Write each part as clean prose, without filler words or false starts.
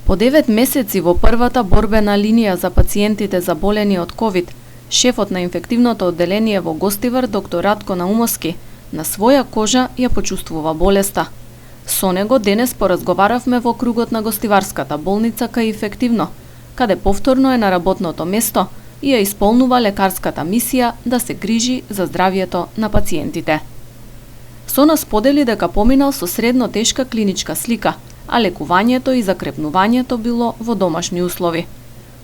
По 9 месеци во првата борбена линија за пациентите заболени од ковид, шефот на инфективното одделение во Гостивар, доктор Ратко Наумовски, на своја кожа ја почувствува болеста. Со него денес поразговаравме во кругот на Гостиварската болница кај Инфективно, каде повторно е на работното место и ја исполнува лекарската мисија да се грижи за здравието на пациентите. Со нас сподели дека поминал со средно тешка клиничка слика, а лекувањето и закрепнувањето било во домашни услови.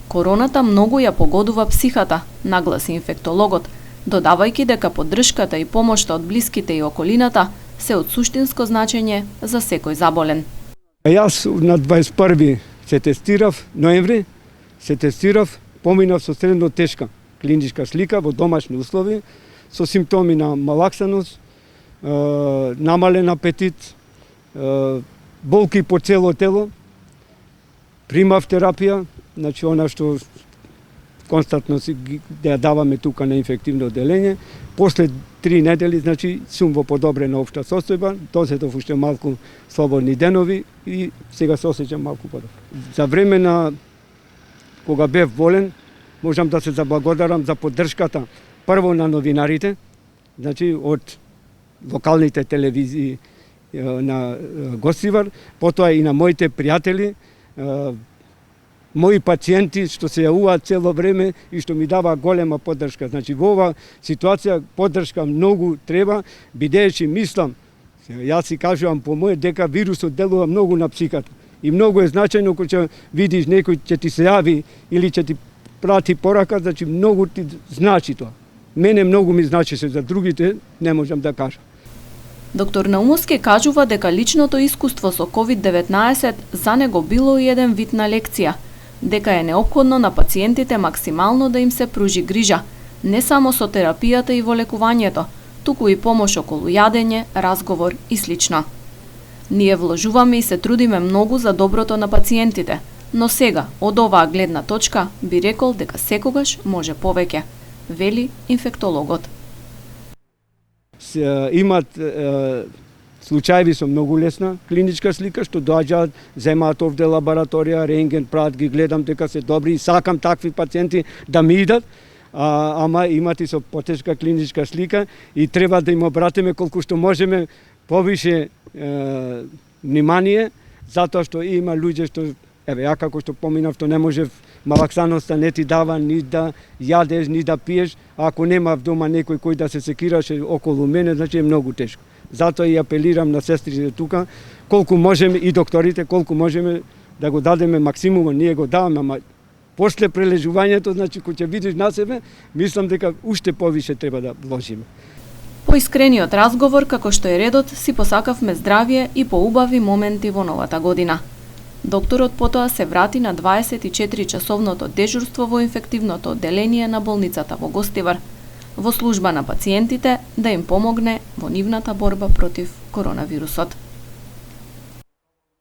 Короната многу ја погодува психата, нагласи инфектологот, додавајќи дека поддршката и помошта од блиските и околината се од суштинско значење за секој заболен. Јас на 21 се тестирав, ноември, поминав со средно тешка клиничка слика во домашни услови, со симптоми на малаксаност, намален апетит, болки по цело тело. Примав терапија, значи она што константно да ја даваме тука на инфективно одделение. После 3 недели, значи, сум во подобрена општа состојба, доседов уште малку слободни денови и сега се осеќам малку подобро. За време на кога бев болен, можам да се заблагодарам за поддршката прво на новинарите, значи од локалните телевизии на Гостивар, потоа и на моите пријатели, мои пациенти што се јавуваат цело време и што ми дава голема поддршка. Значи во оваа ситуација поддршка многу треба, бидејќи мислам, јас си кажувам по моје дека вирусот делува многу на психата. И многу е значајно кога ќе видиш некој ќе ти се јави или ќе ти прати порака, значи многу ти значи тоа. Мене многу ми значеше, за другите не можам да кажам. Доктор Наумовски кажува дека личното искуство со COVID-19 за него било и еден вид на лекција, дека е неопходно на пациентите максимално да им се пружи грижа, не само со терапијата и во лекувањето, туку и помош околу јадење, разговор и слично. Ние вложуваме и се трудиме многу за доброто на пациентите, но сега, од оваа гледна точка, би рекол дека секогаш може повеќе, вели инфектологот. Имат случаеви со многу лесна клиничка слика, што доаѓаат, земаат овде лабораторија, рентген, прават ги, гледам дека се добри и сакам такви пациенти да ми идат, ама имат и со потешка клиничка слика и треба да им обратиме колку што можеме повише внимание, затоа што има луѓе што, еве, ја како што поминав, што не можев, малаксаноста не ти дава ни да јадеш, ни да пиеш, а ако нема в дома некој кој да се секираше околу мене, значи е многу тешко. Затоа и апелирам на сестрите тука, колку можеме и докторите, колку можеме да го дадеме максимумот, ние го даваме, ама после прележувањето, значи кога ќе видиш на себе, мислам дека уште повише треба да вложиме. По искрениот разговор, како што е редот, си посакавме здравје и поубави моменти во новата година. Докторот потоа се врати на 24-часовното дежурство во инфективното одделение на болницата во Гостивар, во служба на пациентите да им помогне во нивната борба против коронавирусот.